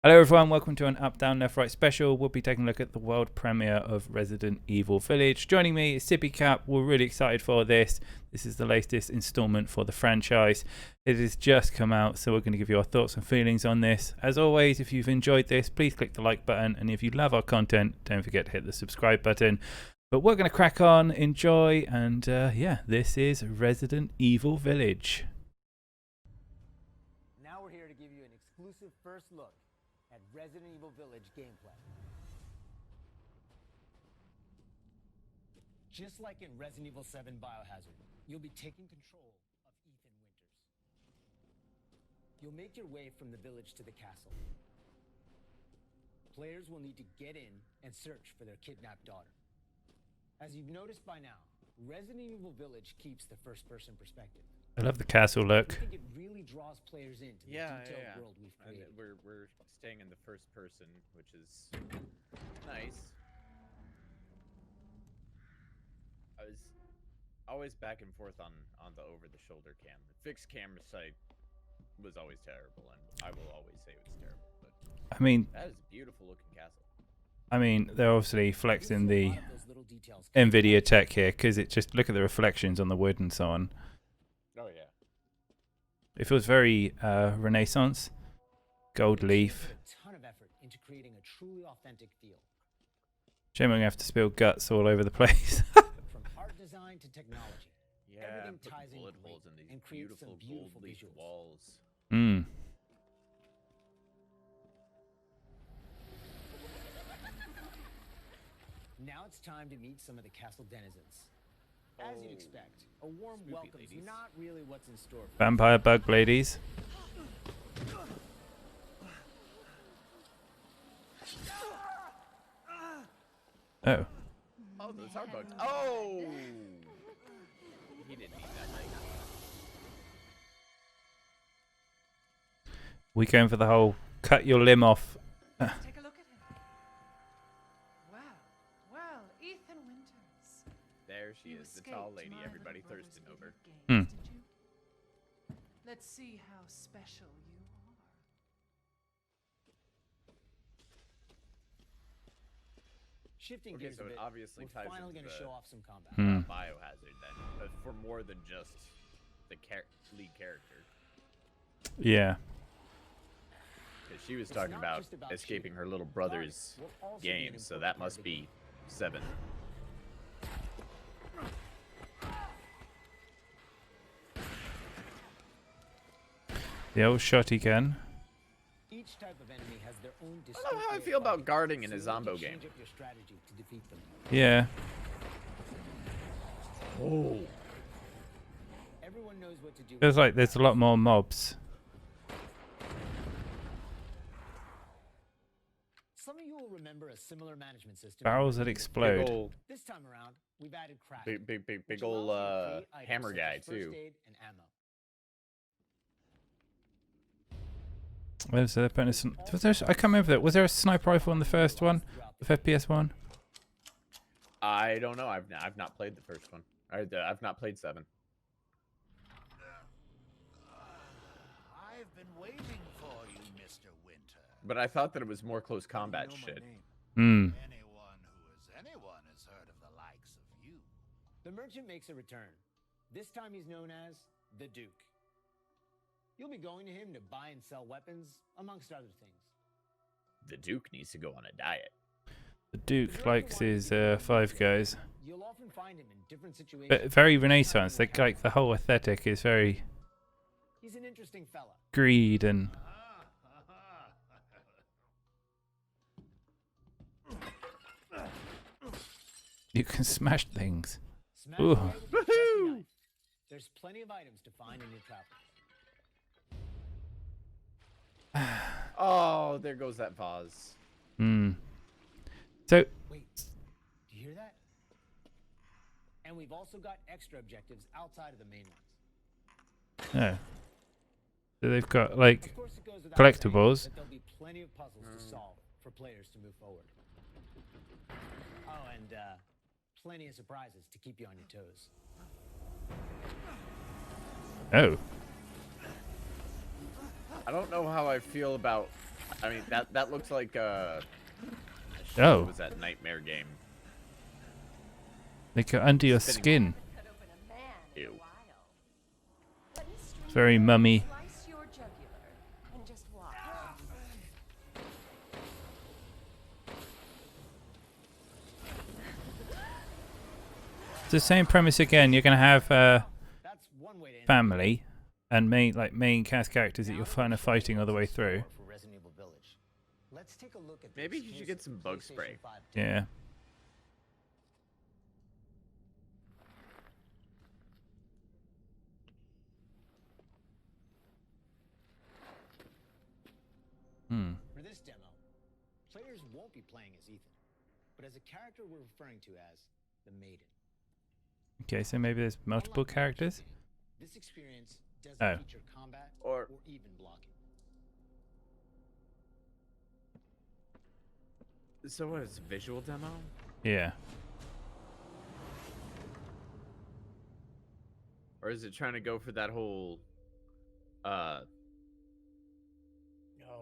Hello everyone, welcome to an Up Down Left Right special. We'll be taking a look at the world premiere of Resident Evil Village. Joining me is Sippy Cap. We're really excited for this. This is the latest installment for the franchise. It has just come out, so we're going to give you our thoughts and feelings on this. As always, if you've enjoyed this, please click the like button, and if you love our content, don't forget to hit the subscribe button. But we're going to crack on, enjoy, and yeah, this is Resident Evil Village. Now we're here to give you an exclusive first look at Resident Evil Village gameplay. Just like in Resident Evil 7 Biohazard, you'll be taking control of Ethan Winters. You'll make your way from the village to the castle. Players will need to get in and search for their kidnapped daughter. As you've noticed by now, Resident Evil Village keeps the first-person perspective. I love the castle look. I think it really draws players into the detailed world we've created. And we're staying in the first person, which is nice. I was always back and forth on the over-the-shoulder cam. The fixed camera sight was always terrible, and I will always say it was terrible. But I mean, that is a beautiful looking castle. I mean, they're obviously flexing the NVIDIA tech here, because it just, look at the reflections on the wood and so on. Oh yeah. It feels very Renaissance, gold leaf. A ton of effort into creating a truly authentic feel. Shame I'm gonna have to spill guts all over the place. From art design to technology, Yeah, everything put ties in bullet great holes in these and creates some beautiful beautiful gold leaf visuals. walls. Hmm. Now it's time to meet some of the castle denizens. As you'd expect, a warm Spoopy welcome's ladies. not really what's in store for you. Vampire bug ladies. Oh. Oh, those are bugs. Oh! He didn't need that knife. We going for the whole cut your limb off. Take a look at him. Well, Ethan Winters. There she You is, the escaped tall lady my everybody little brother's thirsting over. favorite Hmm. games, did you? Let's see how special you are. Shifting Okay, gears so a it bit, obviously we're ties finally into going to the- show off some combat. Hmm. Biohazard then, for more than just the lead character. Yeah. 'Cause she was It's talking not about just about escaping shooting. her little brother's Guards will also be an game, so important that part of must the be game. 7. The old shotty gun. Each type of enemy has their own I don't know how I distinct way feel of about fighting, guarding in so a you Zombo can game. change up your strategy to defeat them. Yeah. Oh. Everyone knows what to do. Feels like there's a lot more mobs. Some of you will remember a similar management system. Barrels that Big explode. ol', This time around, we've added craft. big ol' hammer guy too. And ammo. Where's the bonus? Was there, I can't remember that. Was there a sniper rifle on the first one? The FPS one? I don't know. I've not played the first one. I've not played 7. I've been waiting for you, Mr. Winter. But I thought that it was more close combat You know my shit. name. Hmm. Anyone has heard of the likes of you. The merchant makes a return. This time he's known as the Duke. You'll be going to him to buy and sell weapons, amongst other things. The Duke needs to go on a diet. The Duke likes his Five Guys. You'll often find him in different situations. But very Renaissance. Like the whole aesthetic is very He's an interesting fella. greed and you can smash things. Smash Ooh. away with your trusty knife. There's plenty of items to find in your travels. Oh, there goes that vase. Hmm. So Wait, do you hear that? And we've also got extra objectives outside of the main ones. yeah. So they've got like Of course, it goes without collectibles. saying that there'll be plenty of puzzles to solve for players to move forward. Oh, and plenty of surprises to keep you on your toes. Oh. I don't know how I feel about I mean, that looks like Oh. what was that nightmare game? They go under your Spinning- skin. Cut open a man in a Ew. while. But mystery Very man, mummy. Slice your jugular and just watch. It's the same premise again. You're gonna have That's one way to end family and main cast characters that you're kind of fighting all the way through. for Resident Evil Village. Let's take a look at the Maybe you should get some exclusive bug PlayStation spray. 5 Yeah. Hmm. For this demo, players won't be playing as Ethan, but as a character we're referring to as the Maiden. Okay, so maybe there's multiple Unlike characters. Shooting, this experience doesn't Oh. feature combat Or- even blocking. So what is visual demo? Yeah. Or is it trying to go for that whole oh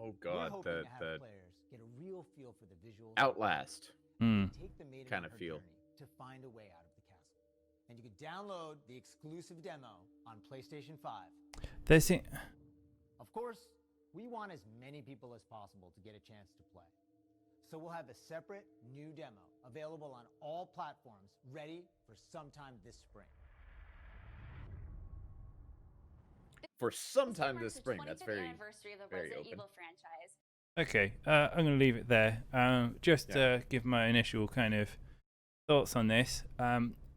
We're god, hoping the to have players get a real feel for the visuals Outlast. Hmm. take the Maiden kind on of her feel. journey to find a way out of the castle. And you can download the exclusive demo on PlayStation 5. There's it. Of course, we want as many people as possible to get a chance to play. So we'll have a separate new demo available on all platforms, ready for sometime this spring. For sometime this spring. That's very anniversary of the very Resident open. Evil franchise. Okay, I'm going to leave it there. Just Yeah. give my initial kind of thoughts on this.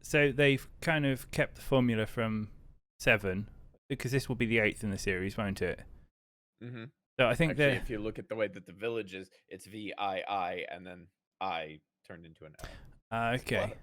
So they've kind of kept the formula from 7, because this will be the 8th in the series, won't it? Mm-hmm. So I think Actually, they're... if you look at the way that the village is, it's VII and then I turned into an L. okay. Clever.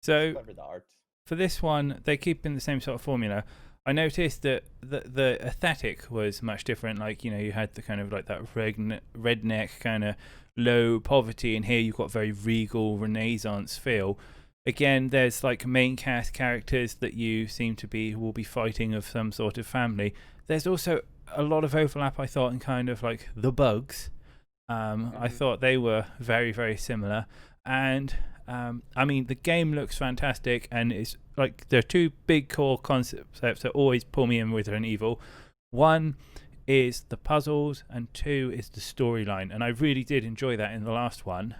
So Clever, the art. for this one, they keep in the same sort of formula. I noticed that the aesthetic was much different. Like, you know, you had the kind of like that redneck kind of low poverty, and here you've got very regal Renaissance feel. Again, there's like main cast characters that you seem to will be fighting of some sort of family. There's also a lot of overlap, I thought, in kind of like the bugs. I thought they were very, very similar. And I mean, the game looks fantastic, and it's like there are two big core concepts that always pull me in with Resident Evil. One is the puzzles, and 2 is the storyline, and I really did enjoy that in the last one.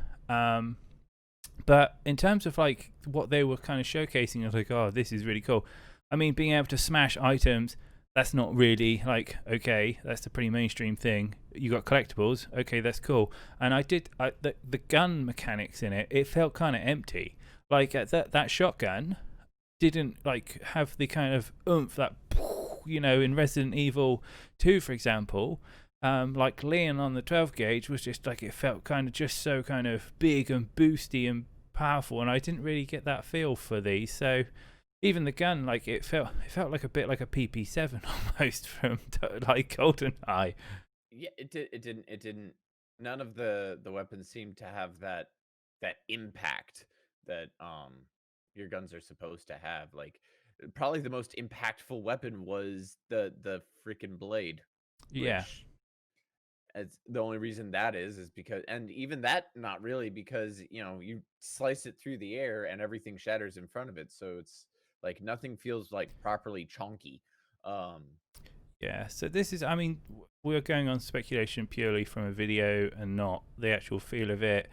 But in terms of like what they were kind of showcasing, I was like, oh, this is really cool. I mean, being able to smash items, that's not really like, okay, that's a pretty mainstream thing. You got collectibles, okay, that's cool. And the gun mechanics in it, it felt kind of empty. Like that shotgun didn't like have the kind of oomph that, you know, in Resident Evil 2, for example. Like Leon on the 12 gauge was just like, it felt kind of just so kind of big and boosty and powerful, and I didn't really get that feel for these. So even the gun, like it felt like a bit like a PP7 almost from like GoldenEye. Yeah, it didn't. None of the weapons seemed to have that impact that your guns are supposed to have. Like, probably the most impactful weapon was the freaking blade. Yeah. Which, as the only reason that is because, and even that not really, because you know you slice it through the air and everything shatters in front of it, so it's like nothing feels like properly chonky. Yeah, so this is, I mean, we're going on speculation purely from a video and not the actual feel of it.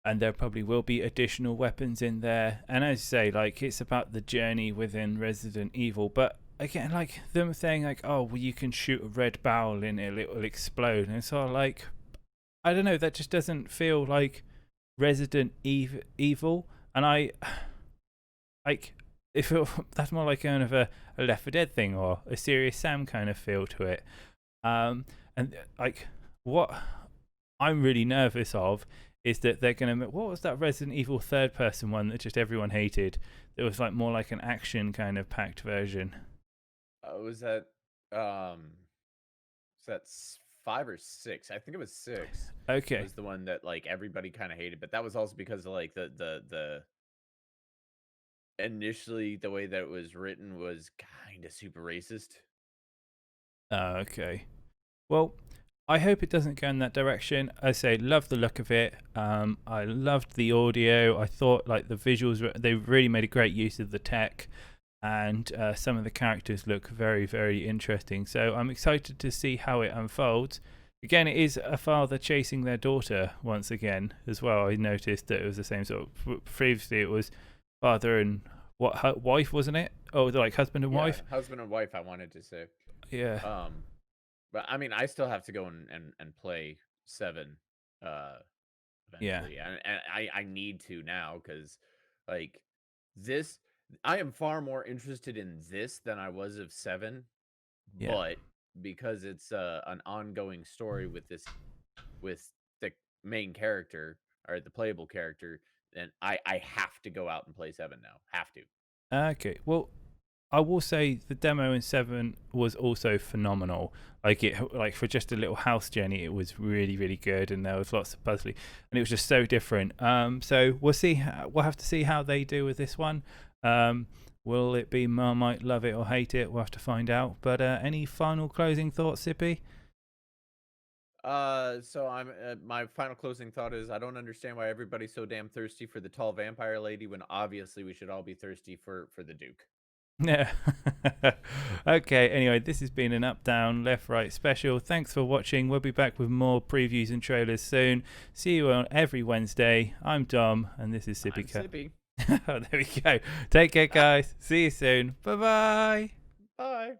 And there probably will be additional weapons in there. And as you say, like, it's about the journey within Resident Evil. But again, like, them saying, like, oh, well, you can shoot a red barrel in it, it will explode. And it's sort of like, I don't know, that just doesn't feel like Resident Evil. And like, if that's more like kind of a Left 4 Dead thing or a Serious Sam kind of feel to it. And like, what I'm really nervous of is that they're going to, what was that Resident Evil third person one that just everyone hated? It was like more like an action kind of packed version. Was that 5 or 6? I think it was 6. Okay. Was the one that like everybody kind of hated, but that was also because of like the initially the way that it was written was kind of super racist. Okay. Well, I hope it doesn't go in that direction. I say, love the look of it. I loved the audio. I thought like the visuals, they really made a great use of the tech, and some of the characters look very, very interesting. So I'm excited to see how it unfolds. Again, it is a father chasing their daughter once again as well. I noticed that it was the same sort of. Previously, it was father and wife, wasn't it? Oh, like husband and wife. Husband and wife. I wanted to say. Yeah. But I mean, I still have to go and play 7 eventually. And I need to now, because like this, I am far more interested in this than I was of 7. Yeah. But because it's an ongoing story with the main character, or the playable character, then I have to go out and play 7 now. Have to. Okay. Well, I will say the demo in 7 was also phenomenal. Like for just a little house journey, it was really, really good, and there was lots of puzzling, and it was just so different. So we'll see. We'll have to see how they do with this one. Will it be Marmite love it or hate it? We'll have to find out. But any final closing thoughts, Sippy? So I'm my final closing thought is, I don't understand why everybody's so damn thirsty for the tall vampire lady, when obviously we should all be thirsty for the Duke. Yeah. Okay, anyway, this has been an up, down, left, right special. Thanks for watching. We'll be back with more previews and trailers soon. See you on every Wednesday. I'm Dom, and this is Sippy Cat. Sippy. Oh, there we go. Take care, guys. See you soon. Bye-bye. Bye.